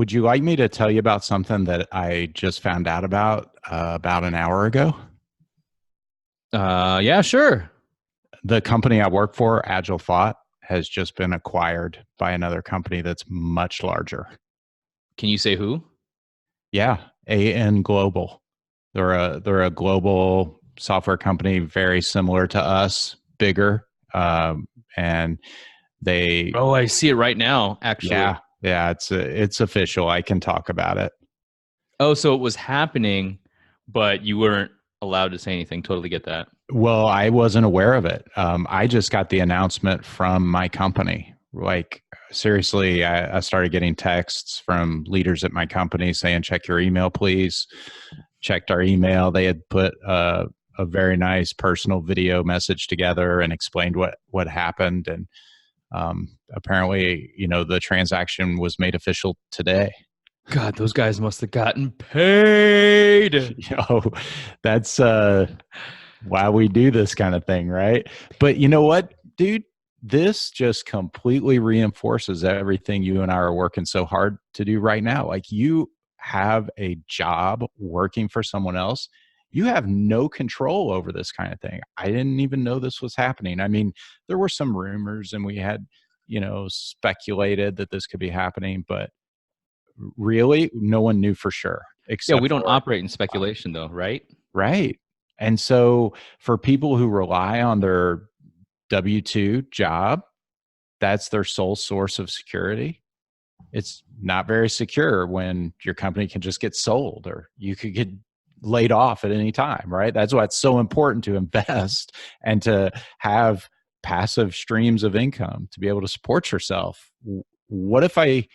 would you like me to tell you about something that I just found out about an hour ago? Yeah, sure. The company I work for, Agile Thought, has just been acquired by another company that's much larger. Can you say who? Yeah, AN Global. They're a global software company, very similar to us, bigger, and they Oh, I see it right now, actually. yeah, it's official. I can talk about it. Oh, so it was happening, but you weren't allowed to say anything. Totally get that. Well, I wasn't aware of it. I just got the announcement from my company. Like, seriously, I started getting texts from leaders at my company saying, check your email, please. Checked our email. They had put a very nice personal video message together and explained what happened. And apparently, the transaction was made official today. God, those guys must have gotten paid. That's why we do this kind of thing, right? But you know what, dude? This just completely reinforces everything you and I are working so hard to do right now. Like, you have a job working for someone else. You have no control over this kind of thing. I didn't even know this was happening. I mean, there were some rumors and we had, speculated that this could be happening, but really no one knew for sure Yeah, except we don't for operate in speculation, though, right? right. And so for people who rely on their W-2 job, that's their sole source of security. It's not very secure when your company can just get sold or you could get laid off at any time, right? That's why it's so important to invest and to have passive streams of income to be able to support yourself. What if I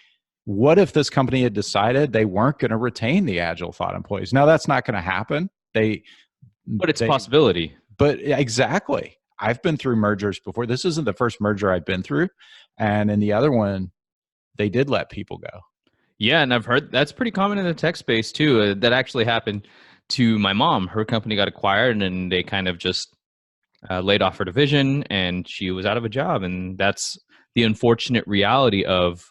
what if this company had decided they weren't going to retain the Agile Thought employees? Now that's not going to happen. But it's a They possibility. but exactly. I've been through mergers before. This isn't the first merger I've been through. And in the other one, they did let people go. Yeah, and I've heard that's pretty common in the tech space too. That actually happened to my mom. Her company got acquired, and they kind of just laid off her division, and she was out of a job. And that's the unfortunate reality of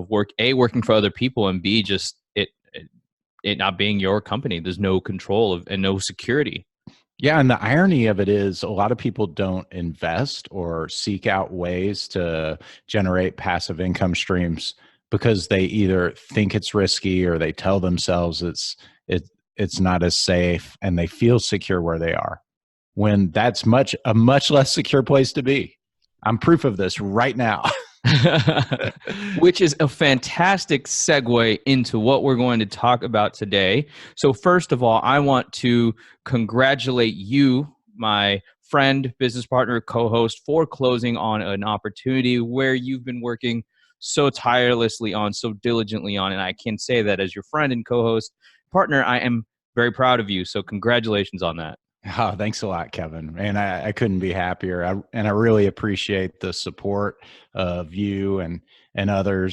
working for other people, and B, just it not being your company. There's no control and no security. Yeah, and the irony of it is a lot of people don't invest or seek out ways to generate passive income streams because they either think it's risky or they tell themselves it's not as safe and they feel secure where they are. When that's a much less secure place to be. I'm proof of this right now. Which is a fantastic segue into what we're going to talk about today. So, first of all, I want to congratulate you, my friend, business partner, co host, for closing on an opportunity where you've been working so tirelessly on, so diligently on. And I can say that as your friend and co host partner, I am very proud of you. So, congratulations on that. Oh, thanks a lot, Kevin. And I couldn't be happier. I really appreciate the support of you and other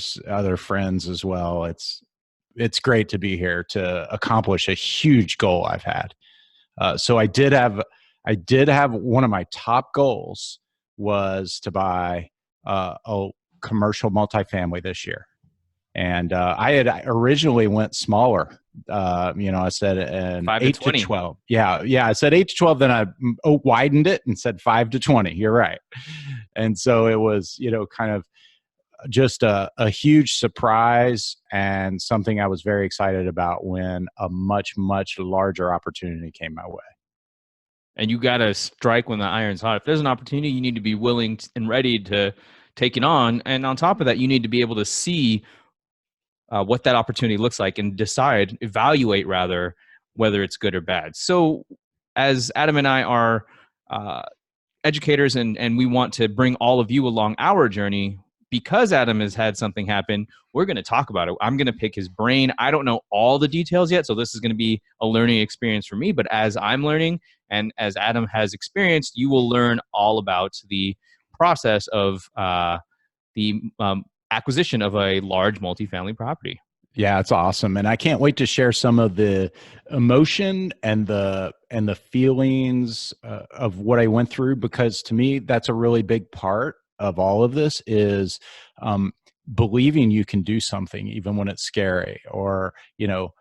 friends as well. It's great to be here to accomplish a huge goal I've had. So I did have one of my top goals was to buy a commercial multifamily this year. And I had originally went smaller. I said an 5 to 8 to 20. 12. Yeah. I said 8 to 12. Then I widened it and said 5 to 20. You're right. And so it was, kind of just a huge surprise and something I was very excited about when a much, much larger opportunity came my way. And you got to strike when the iron's hot. If there's an opportunity, you need to be willing and ready to take it on. And on top of that, you need to be able to see what that opportunity looks like and evaluate rather, whether it's good or bad. So, as Adam and I are educators and we want to bring all of you along our journey, because Adam has had something happen, we're going to talk about it. I'm going to pick his brain. I don't know all the details yet, so this is going to be a learning experience for me. But as I'm learning and as Adam has experienced, you will learn all about the process of the acquisition of a large multifamily property. Yeah, it's awesome, and I can't wait to share some of the emotion and the feelings of what I went through, because to me that's a really big part of all of this is believing you can do something even when it's scary, or, you know,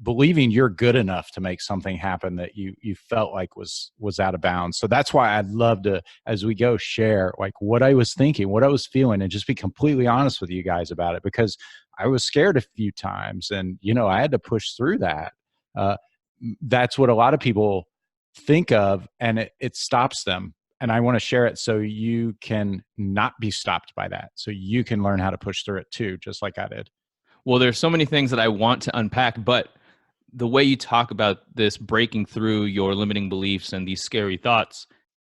believing you're good enough to make something happen that you felt like was out of bounds. So that's why I'd love to, as we go, share like what I was thinking, what I was feeling, and just be completely honest with you guys about it, because I was scared a few times, and, you know, I had to push through that. uh, that's what a lot of people think of, and it stops them. And I want to share it so you can not be stopped by that, so you can learn how to push through it too, just like I did. Well, there's so many things that I want to unpack, but the way you talk about this breaking through your limiting beliefs and these scary thoughts,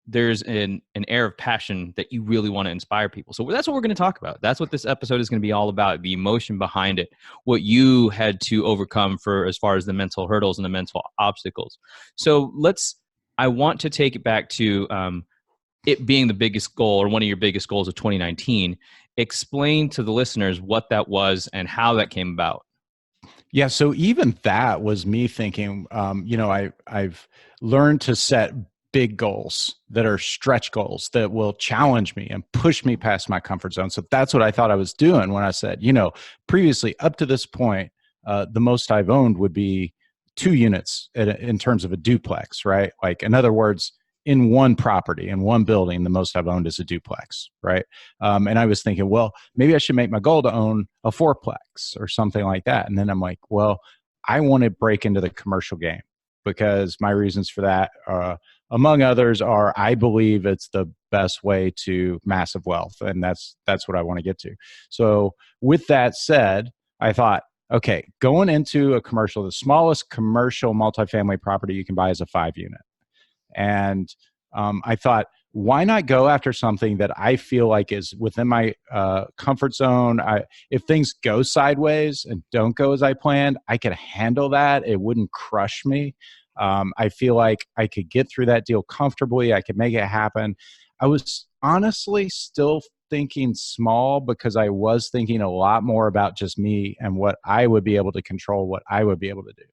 there's an air of passion that you really want to inspire people. So that's what we're going to talk about. That's what this episode is going to be all about, the emotion behind it, what you had to overcome for as far as the mental hurdles and the mental obstacles. So I want to take it back to it being the biggest goal, or one of your biggest goals of 2019. Explain to the listeners what that was and how that came about. Yeah, so even that was me thinking, you know, I've learned to set big goals that are stretch goals that will challenge me and push me past my comfort zone. So that's what I thought I was doing when I said, you know, previously up to this point, the most I've owned would be 2 units in terms of a duplex, right? Like, in other words, in one property, in one building, the most I've owned is a duplex, right? And I was thinking, well, maybe I should make my goal to own a fourplex or something like that. And then I'm like, well, I want to break into the commercial game, because my reasons for that, among others, are I believe it's the best way to massive wealth, and that's what I want to get to. So with that said, I thought, okay, going into a commercial, the smallest commercial multifamily property you can buy is a 5 unit. And I thought, why not go after something that I feel like is within my comfort zone? If things go sideways and don't go as I planned, I could handle that. It wouldn't crush me. I feel like I could get through that deal comfortably. I could make it happen. I was honestly still thinking small, because I was thinking a lot more about just me and what I would be able to control, what I would be able to do.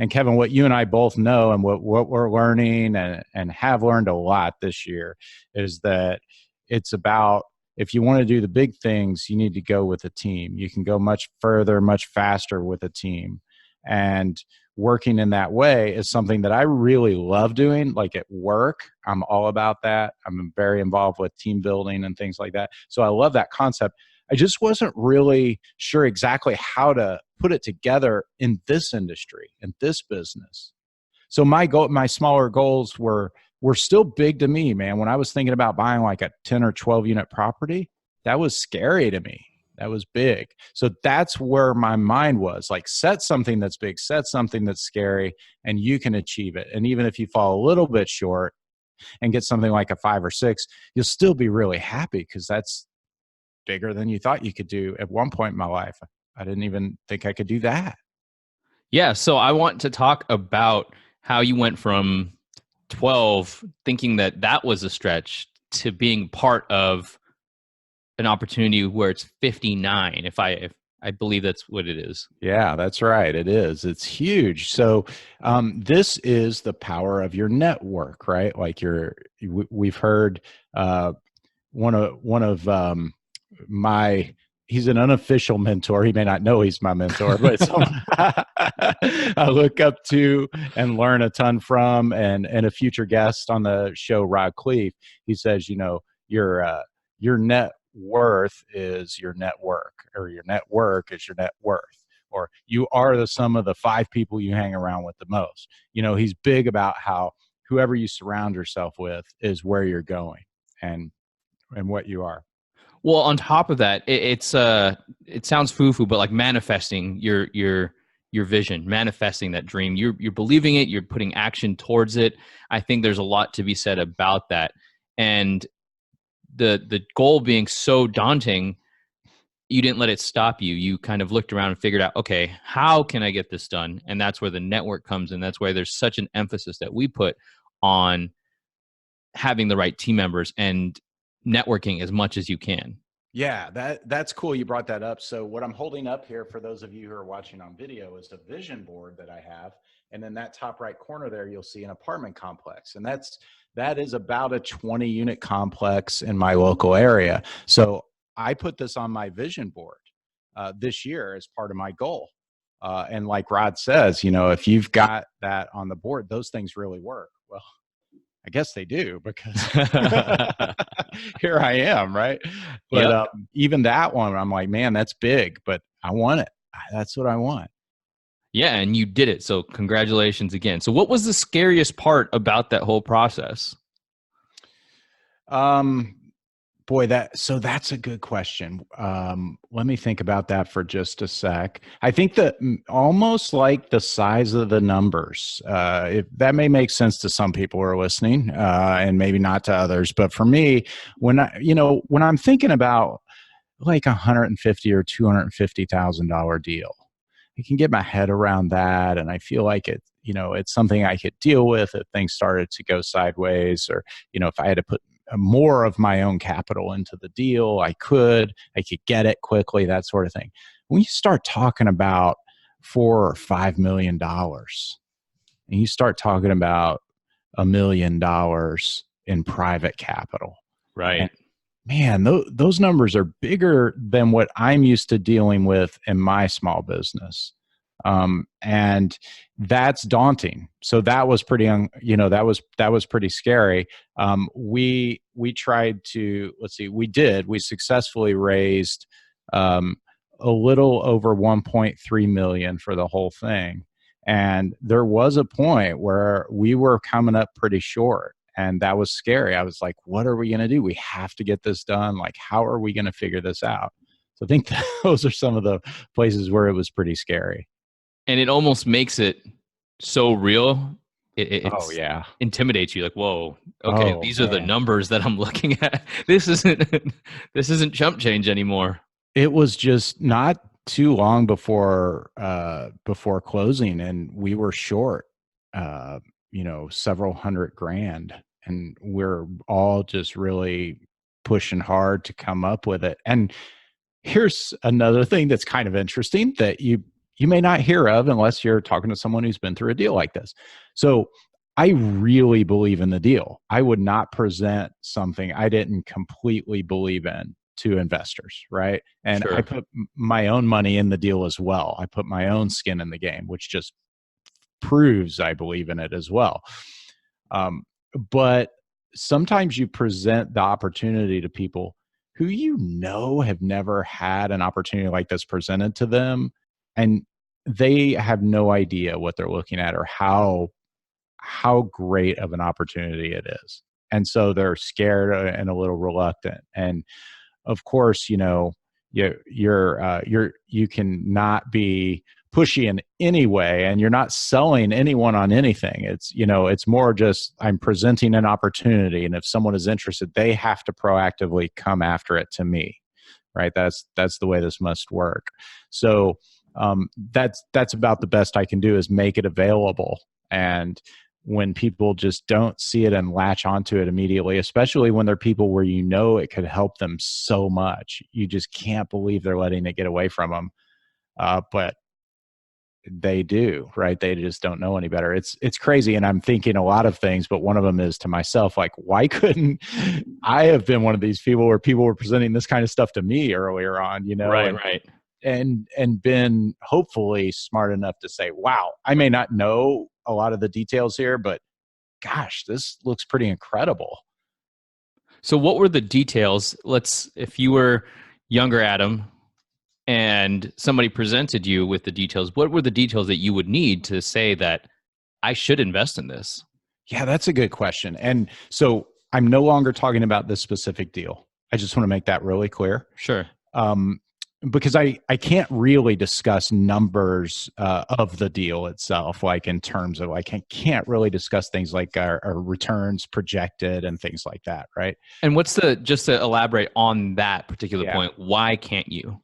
And Kevin, what you and I both know, and what we're learning, and have learned a lot this year, is that it's about, if you want to do the big things, you need to go with a team. You can go much further, much faster with a team. And working in that way is something that I really love doing. Like at work, I'm all about that. I'm very involved with team building and things like that. So I love that concept. I just wasn't really sure exactly how to put it together in this industry, in this business. So my smaller goals were still big to me, man. When I was thinking about buying like a 10 or 12 unit property, that was scary to me. That was big. So that's where my mind was, like, set something that's big, set something that's scary, and you can achieve it. And even if you fall a little bit short and get something like a 5 or 6, you'll still be really happy, because that's bigger than you thought you could do. At one point in my life, I didn't even think I could do that. Yeah, so I want to talk about how you went from 12 thinking that that was a stretch to being part of an opportunity where it's 59, if I believe that's what it is. Yeah, that's right. It is. It's huge. So this is the power of your network, right? Like we've heard one of my he's an unofficial mentor. He may not know he's my mentor, but someone I look up to and learn a ton from, and a future guest on the show, Rod Cleef. He says, you know, your net worth is your network, or your network is your net worth, or you are the sum of the 5 people you hang around with the most. You know, he's big about how whoever you surround yourself with is where you're going, and what you are. Well, on top of that, it sounds foo-foo, but like manifesting your vision, manifesting that dream. You're believing it, you're putting action towards it. I think there's a lot to be said about that. And the goal being so daunting, you didn't let it stop you. You kind of looked around and figured out, okay, how can I get this done? And that's where the network comes in. That's why there's such an emphasis that we put on having the right team members and networking as much as you can. Yeah, that's cool. You brought that up. So what I'm holding up here for those of you who are watching on video is a vision board that I have. And in that top right corner there, you'll see an apartment complex. And that is about a 20 unit complex in my local area. So I put this on my vision board this year as part of my goal. And like Rod says, if you've got that on the board, those things really work. Well, I guess they do, because here I am, right? But Yep. even that one, I'm like, man, that's big, but I want it. That's what I want. Yeah, and you did it. So congratulations again. So what was the scariest part about that whole process? Um, Boy, that's a good question. Let me think about that for just a sec. I think that almost like the size of the numbers. That may make sense to some people who are listening, and maybe not to others. But for me, when I'm thinking about like $150 or $250,000 deal, I can get my head around that, and I feel like it's something I could deal with if things started to go sideways, or if I had to put more of my own capital into the deal, I could get it quickly, that sort of thing. When you start talking about $4 or $5 million, and you start talking about $1 million in private capital, Right. man, those numbers are bigger than what I'm used to dealing with in my small business. And that's daunting. So that was pretty, that was pretty scary. We tried to, we successfully raised, a little over 1.3 million for the whole thing. And there was a point where we were coming up pretty short. And that was scary. I was like, what are we going to do? We have to get this done. Like, how are we going to figure this out? So I think those are some of the places where it was pretty scary. And it almost makes it so real. Oh, It's yeah. intimidates you. Like, whoa, okay, Oh, these are the man. numbers that I'm looking at. This isn't chump change anymore. It was just not too long before closing, and we were short, several hundred grand, and we're all just really pushing hard to come up with it. And here's another thing that's kind of interesting that you may not hear of unless you're talking to someone who's been through a deal like this. So I really believe in the deal. I would not present something I didn't completely believe in to investors, right? And I Sure. put my own money in the deal as well. I put my own skin in the game, which just proves I believe in it as well. Um, but sometimes you present the opportunity to people who have never had an opportunity like this presented to them, and they have no idea what they're looking at or how great of an opportunity it is. And so they're scared and a little reluctant. And of course, you can not be pushy in any way, and you're not selling anyone on anything. It's more just, I'm presenting an opportunity, and if someone is interested, they have to proactively come after it to me, right? That's the way this must work. So that's about the best I can do, is make it available. And when people just don't see it and latch onto it immediately, especially when they're people where it could help them so much, you just can't believe they're letting it get away from them. But they do, right? They just don't know any better. It's crazy, and I'm thinking a lot of things, but one of them is to myself, like, why couldn't I have been one of these people where people were presenting this kind of stuff to me earlier on, Right, right. and been hopefully smart enough to say, wow, I may not know a lot of the details here, but gosh, this looks pretty incredible. So what were the details? If you were younger Adam and somebody presented you with the details, what were the details that you would need to say that I should invest in this? Yeah, that's a good question. And so I'm no longer talking about this specific deal. I just want to make that really clear. Sure. Um, because I can't really discuss numbers of the deal itself, like in terms of, like, I can't really discuss things like our returns projected and things like that, right? And just to elaborate on that particular Yeah. point, why can't you?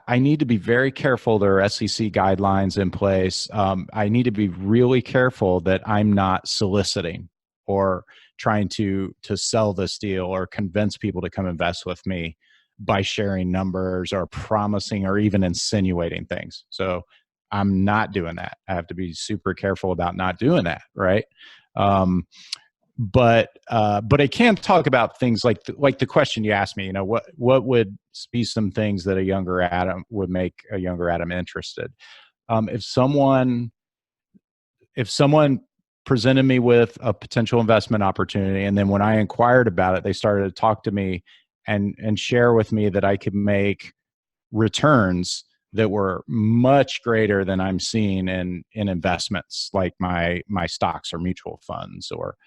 I need to be very careful. There are SEC guidelines in place. I need to be really careful that I'm not soliciting or trying to sell this deal or convince people to come invest with me by sharing numbers or promising or even insinuating things. So I'm not doing that. I have to be super careful about not doing that, right? Um, but I can talk about things like the question you asked me. What would be some things that a younger Adam would make a younger Adam interested? If someone presented me with a potential investment opportunity, and then when I inquired about it, they started to talk to me and share with me that I could make returns that were much greater than I'm seeing in investments like my stocks or mutual funds or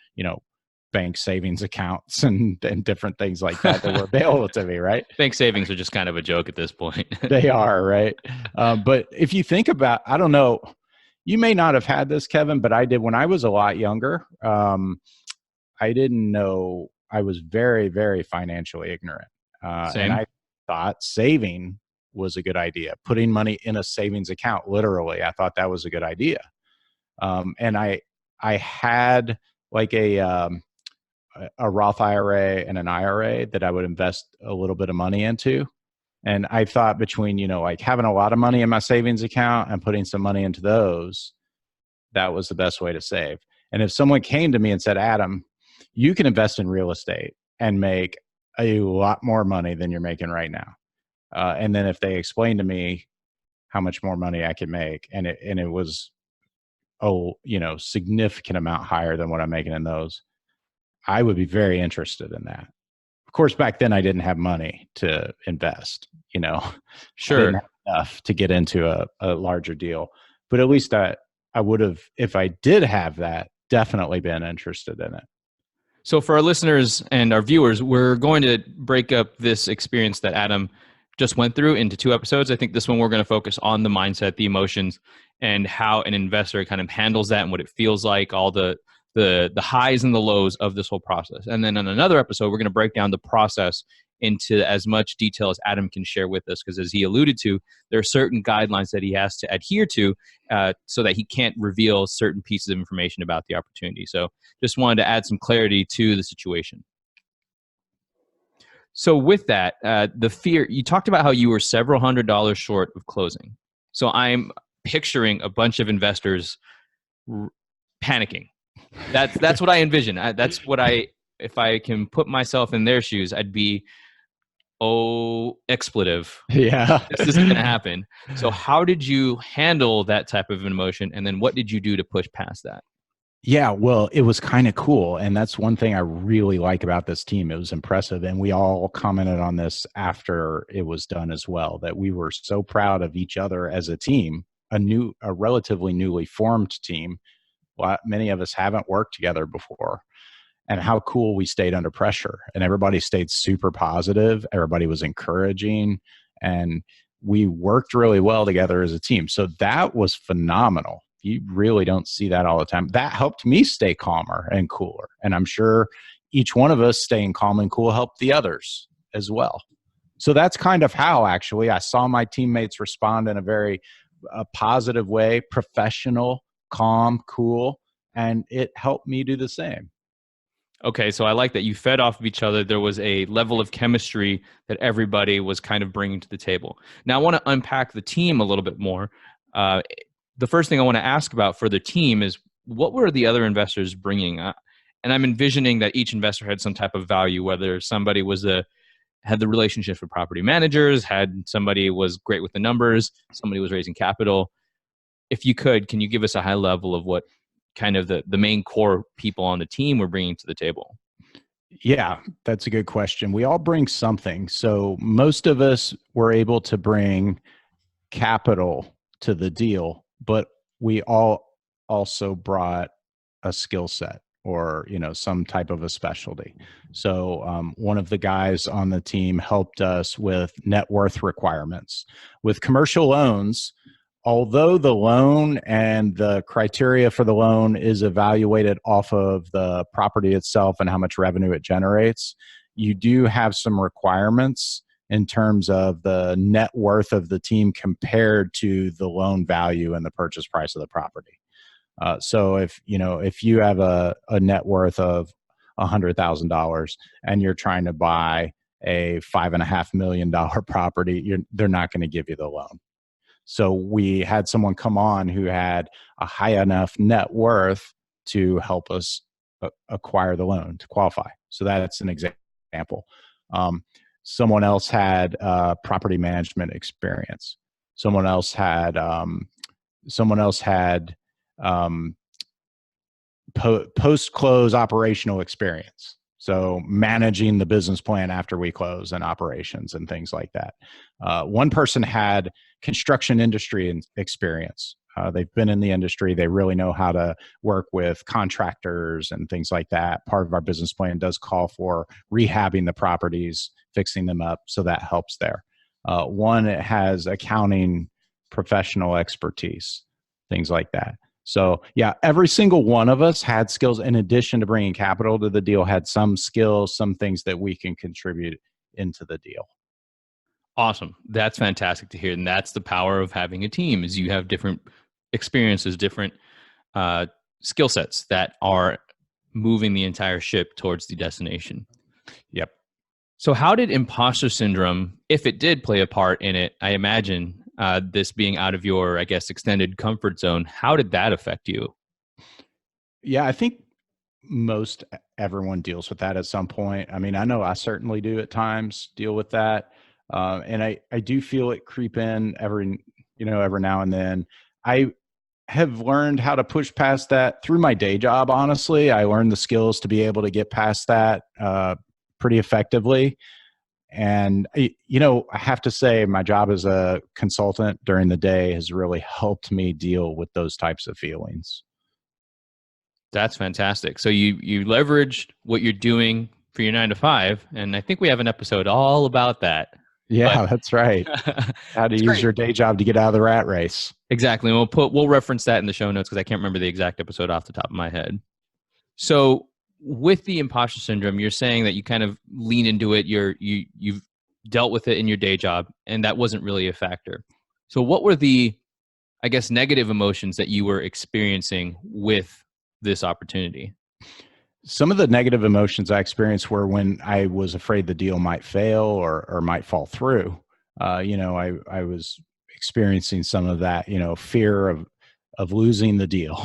bank savings accounts and different things like that were available to me, right? Bank savings are just kind of a joke at this point. They are, right? But if you think about, I don't know, you may not have had this, Kevin, but I did when I was a lot younger. I didn't know. I was very, very financially ignorant. And Same. I thought saving was a good idea. Putting money in a savings account, literally, I thought that was a good idea. And I had like a Roth IRA and an IRA that I would invest a little bit of money into. And I thought between, like having a lot of money in my savings account and putting some money into those, that was the best way to save. And if someone came to me and said, Adam, you can invest in real estate and make a lot more money than you're making right now. And then if they explained to me how much more money I could make, and it was, significant amount higher than what I'm making in those, I would be very interested in that. Of course, back then I didn't have money to invest, I didn't Sure. have enough to get into a larger deal, but at least I would have, if I did have that, definitely been interested in it. So for our listeners and our viewers, we're going to break up this experience that Adam just went through into 2 episodes. I think this one we're going to focus on the mindset, the emotions, and how an investor kind of handles that and what it feels like, all the highs and the lows of this whole process. And then in another episode, we're going to break down the process into as much detail as Adam can share with us, because as he alluded to, there are certain guidelines that he has to adhere to so that he can't reveal certain pieces of information about the opportunity. So just wanted to add some clarity to the situation. So with that, the fear, you talked about how you were several $100s short of closing. So I'm picturing a bunch of investors panicking. That's what I envision. That's what if I can put myself in their shoes, I'd be, expletive. Yeah. This isn't going to happen. So how did you handle that type of emotion? And then what did you do to push past that? Yeah, well, it was kind of cool. And that's one thing I really like about this team. It was impressive. And we all commented on this after it was done as well, that we were so proud of each other as a team, a relatively newly formed team. Many of us haven't worked together before. And how cool we stayed under pressure. And everybody stayed super positive. Everybody was encouraging. And we worked really well together as a team. So that was phenomenal. You really don't see that all the time. That helped me stay calmer and cooler. And I'm sure each one of us staying calm and cool helped the others as well. So that's kind of how actually I saw my teammates respond in a very positive way, professional, calm, cool, and it helped me do the same. Okay, so I like that you fed off of each other. There was a level of chemistry that everybody was kind of bringing to the table. Now, I want to unpack the team a little bit more. The first thing I want to ask about for the team is, what were the other investors bringing? And I'm envisioning that each investor had some type of value, whether somebody had the relationship with property managers, had somebody was great with the numbers, somebody was raising capital. If you could, can you give us a high level of what kind of the main core people on the team were bringing to the table? Yeah, that's a good question. We all bring something. So most of us were able to bring capital to the deal, but we all also brought a skill set or some type of a specialty. So one of the guys on the team helped us with net worth requirements. With commercial loans, although the loan and the criteria for the loan is evaluated off of the property itself and how much revenue it generates, you do have some requirements in terms of the net worth of the team compared to the loan value and the purchase price of the property. So if you have a net worth of $100,000 and you're trying to buy a $5.5 million property, they're not going to give you the loan. So we had someone come on who had a high enough net worth to help us acquire the loan to qualify. So that's an example. Um, someone else had property management experience. Someone else had um, post-close operational experience. So managing the business plan after we close and operations and things like that. One person had construction industry experience. They've been in the industry. They really know how to work with contractors and things like that. Part of our business plan does call for rehabbing the properties, fixing them up. So that helps there. One has accounting professional expertise, things like that. So yeah, every single one of us had skills in addition to bringing capital to the deal, had some skills, some things that we can contribute into the deal. Awesome. That's fantastic to hear. And that's the power of having a team is you have different experiences, different skill sets that are moving the entire ship towards the destination. Yep. So how did imposter syndrome, if it did play a part in it, I imagine this being out of your, I guess, extended comfort zone, how did that affect you? Yeah, I think most everyone deals with that at some point. I mean, I know I certainly do at times deal with that. And I do feel it creep in every now and then. I have learned how to push past that through my day job. Honestly, I learned the skills to be able to get past that pretty effectively. And, I have to say my job as a consultant during the day has really helped me deal with those types of feelings. That's fantastic. So you leveraged what you're doing for your 9 to 5, and I think we have an episode all about that. But Yeah, that's right. How to it's use great. your day job to get out of the rat race. Exactly. And we'll reference that in the show notes because I can't remember the exact episode off the top of my head. So with the imposter syndrome, you're saying that you kind of lean into it. You've dealt with it in your day job, and that wasn't really a factor. So what were the, I guess, negative emotions that you were experiencing with this opportunity? Some of the negative emotions I experienced were when I was afraid the deal might fail or might fall through. I was experiencing some of that, fear of losing the deal,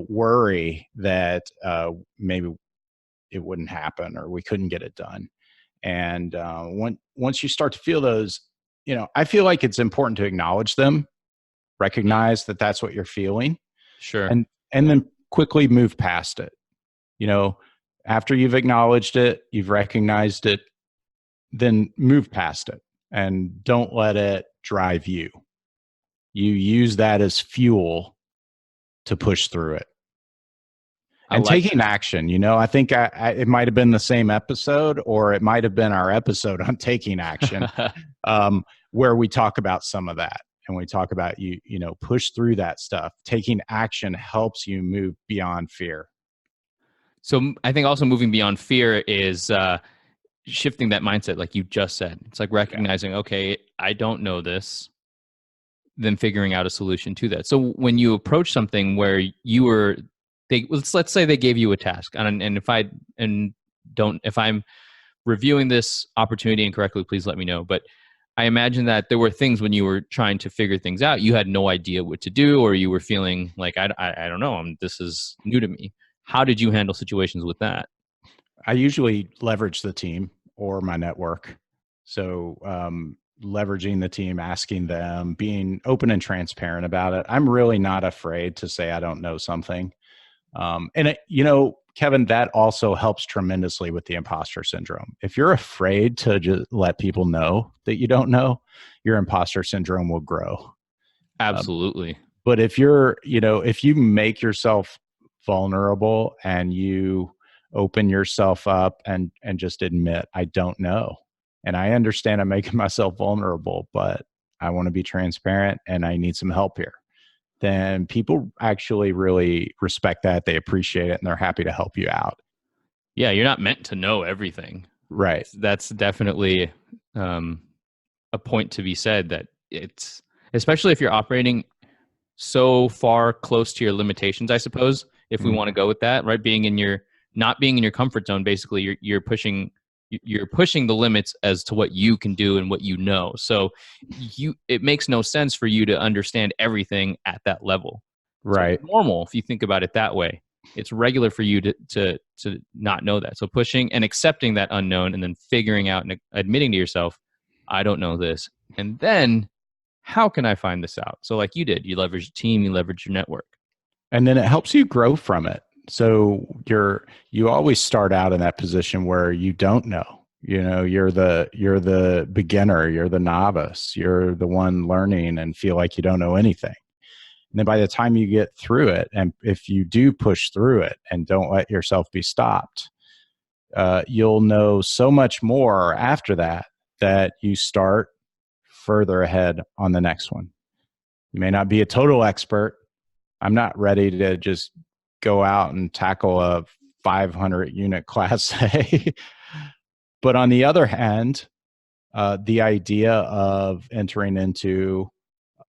worry that maybe it wouldn't happen or we couldn't get it done. And once you start to feel those, I feel like it's important to acknowledge them, recognize that that's what you're feeling, Sure. and then quickly move past it. After you've acknowledged it, you've recognized it, then move past it and don't let it drive you. You use that as fuel to push through it. And taking action, I think it might have been the same episode, or it might have been our episode on taking action, where we talk about some of that. And we talk about push through that stuff. Taking action helps you move beyond fear. So I think also moving beyond fear is shifting that mindset, like you just said. It's like recognizing, okay, I don't know this, then figuring out a solution to that. So when you approach something where let's say they gave you a task, and if I'm reviewing this opportunity incorrectly, please let me know. But I imagine that there were things when you were trying to figure things out, you had no idea what to do, or you were feeling like, I don't know, this is new to me. How did you handle situations with that? I usually leverage the team or my network. So leveraging the team, asking them, being open and transparent about it. I'm really not afraid to say I don't know something. Kevin, that also helps tremendously with the imposter syndrome. If you're afraid to just let people know that you don't know, your imposter syndrome will grow. Absolutely. But if if you make yourself vulnerable and you open yourself up and just admit, I don't know. And I understand I'm making myself vulnerable, but I want to be transparent and I need some help here. Then people actually really respect that. They appreciate it and they're happy to help you out. Yeah, you're not meant to know everything. Right. That's definitely a point to be said, that it's, especially if you're operating so far close to your limitations, I suppose, if we want to go with that, right? Not being in your comfort zone, basically you're pushing the limits as to what you can do and what you know. So it makes no sense for you to understand everything at that level. Right. So it's normal if you think about it that way. It's regular for you to not know that. So pushing and accepting that unknown, and then figuring out and admitting to yourself, I don't know this. And then how can I find this out? So like you did, you leverage your team, you leverage your network. And then it helps you grow from it. So you always start out in that position where you don't know. You're the beginner, you're the novice, you're the one learning and feel like you don't know anything. And then by the time you get through it, and if you do push through it and don't let yourself be stopped, you'll know so much more after that you start further ahead on the next one. You may not be a total expert. I'm not ready to just go out and tackle a 500 unit class A. But on the other hand, the idea of entering into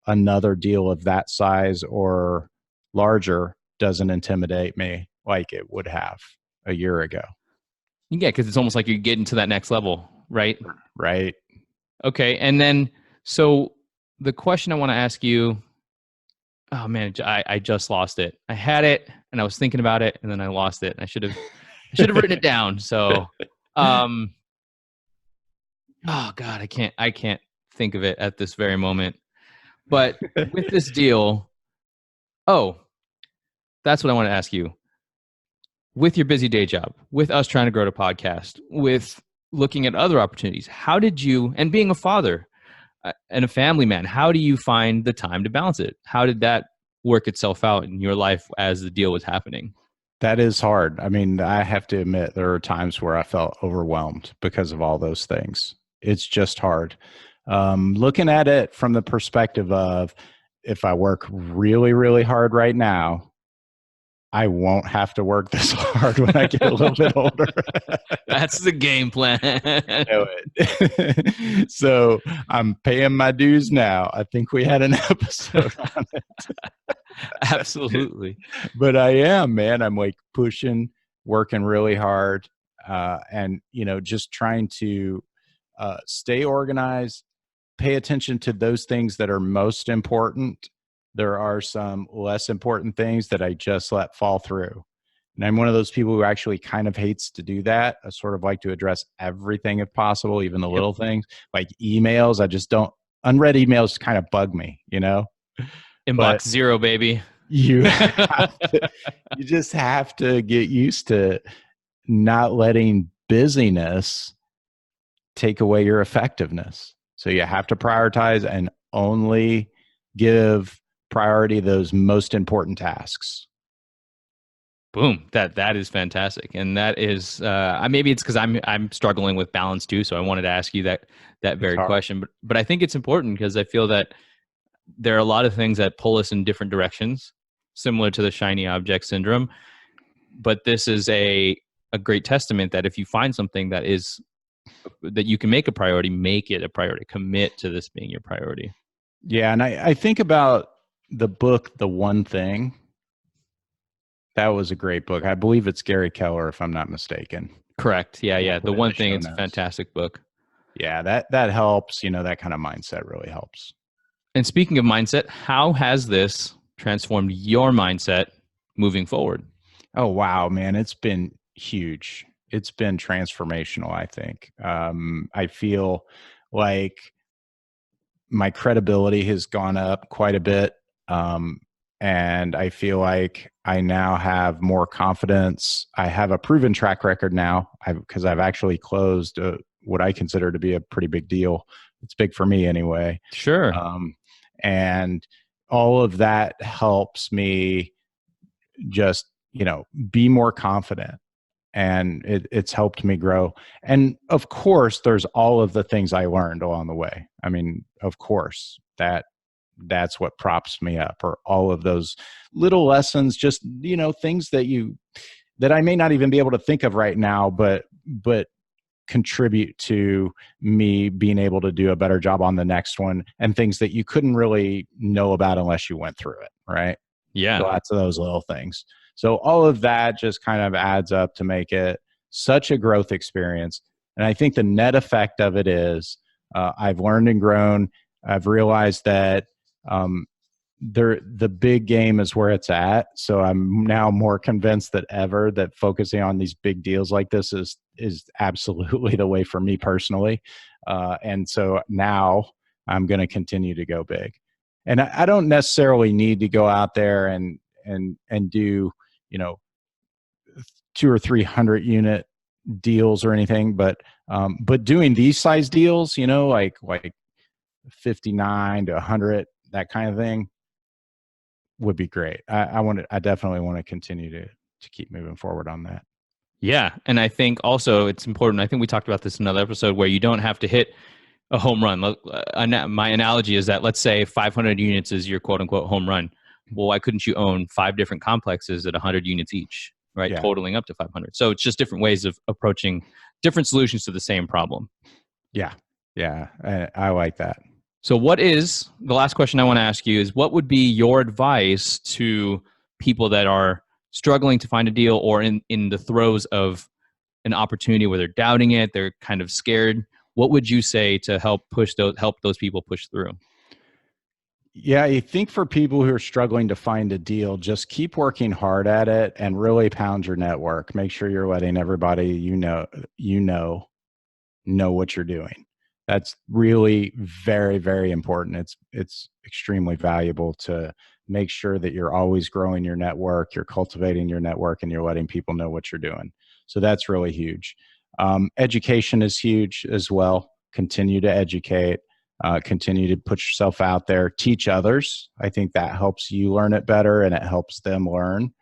another deal of that size or larger doesn't intimidate me like it would have a year ago. Yeah, because it's almost like you're getting to that next level, right? Right. Okay. And then, so the question I want to ask you, oh man, I just lost it. I had it and I was thinking about it and then I lost it. I should have written it down. So, oh God, I can't think of it at this very moment. But with this deal, that's what I want to ask you. With your busy day job, with us trying to grow the podcast, with looking at other opportunities, how did you, and being a father and a family man, how do you find the time to balance it? How did that work itself out in your life as the deal was happening? That is hard. I mean, I have to admit, there are times where I felt overwhelmed because of all those things. It's just hard. Looking at it from the perspective of, if I work really, really hard right now, I won't have to work this hard when I get a little bit older. That's the game plan. Know it. So I'm paying my dues now. I think we had an episode on it. Absolutely. But I am, man. I'm like pushing, working really hard, and just trying to stay organized, pay attention to those things that are most important. There are some less important things that I just let fall through. And I'm one of those people who actually kind of hates to do that. I sort of like to address everything if possible, even the little things like emails. I just don't, unread emails kind of bug me, Inbox zero, baby. You just have to get used to not letting busyness take away your effectiveness. So you have to prioritize and only give priority to those most important tasks. Boom. That is fantastic. And that is maybe it's because I'm struggling with balance too. So I wanted to ask you that very question. But I think it's important because I feel that there are a lot of things that pull us in different directions, similar to the shiny object syndrome. But this is a great testament that if you find something that you can make a priority, make it a priority. Commit to this being your priority. Yeah. And I think about the book, The One Thing. That was a great book. I believe it's Gary Keller, if I'm not mistaken. Correct. Yeah. The One Thing, it's a fantastic book. Yeah, that helps. That kind of mindset really helps. And speaking of mindset, how has this transformed your mindset moving forward? Oh, wow, man. It's been huge. It's been transformational, I think. I feel like my credibility has gone up quite a bit. And I feel like I now have more confidence. I have a proven track record now because I've actually closed what I consider to be a pretty big deal. It's big for me anyway. Sure. And all of that helps me just, be more confident. And it's helped me grow. And of course, there's all of the things I learned along the way. I mean, of course, that's what props me up, or all of those little lessons, just, things that I may not even be able to think of right now, but contribute to me being able to do a better job on the next one, and things that you couldn't really know about unless you went through it. Right. Yeah. So lots of those little things. So all of that just kind of adds up to make it such a growth experience. And I think the net effect of it is I've learned and grown. I've realized that the big game is where it's at. So I'm now more convinced than ever that focusing on these big deals like this is absolutely the way for me personally. And so now I'm going to continue to go big. And I don't necessarily need to go out there and do, you know, 200 or 300 unit deals or anything, but doing these size deals, you know, like 59 to 100, that kind of thing would be great. I definitely want to continue to keep moving forward on that. Yeah. And I think also it's important. I think we talked about this in another episode where you don't have to hit a home run. My analogy is that let's say 500 units is your quote unquote home run. Well, why couldn't you own 5 different complexes at 100 units each, right? Yeah. Totaling up to 500. So it's just different ways of approaching different solutions to the same problem. Yeah. Yeah. I like that. So what is the last question I want to ask you is what would be your advice to people that are struggling to find a deal or in the throes of an opportunity where they're doubting it, they're kind of scared? What would you say to help those people push through? Yeah, I think for people who are struggling to find a deal, just keep working hard at it and really pound your network. Make sure you're letting everybody know what you're doing. That's really very, very important. It's extremely valuable to make sure that you're always growing your network, you're cultivating your network, and you're letting people know what you're doing. So that's really huge. Education is huge as well. Continue to educate, continue to put yourself out there, teach others. I think that helps you learn it better and it helps them learn.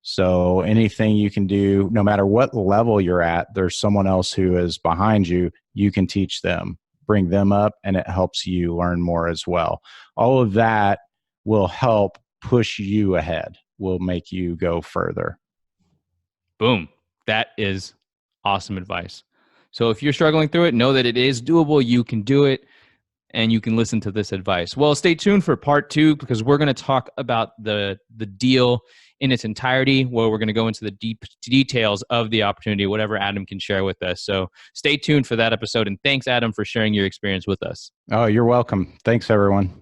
So anything you can do, no matter what level you're at, there's someone else who is behind you. You can teach them, bring them up, and it helps you learn more as well. All of that will help push you ahead, will make you go further. Boom. That is awesome advice. So if you're struggling through it, know that it is doable. You can do it and you can listen to this advice. Well, stay tuned for part 2 because we're going to talk about the deal in its entirety, where we're going to go into the deep details of the opportunity, whatever Adam can share with us. So stay tuned for that episode. And thanks, Adam, for sharing your experience with us. Oh, you're welcome. Thanks, everyone.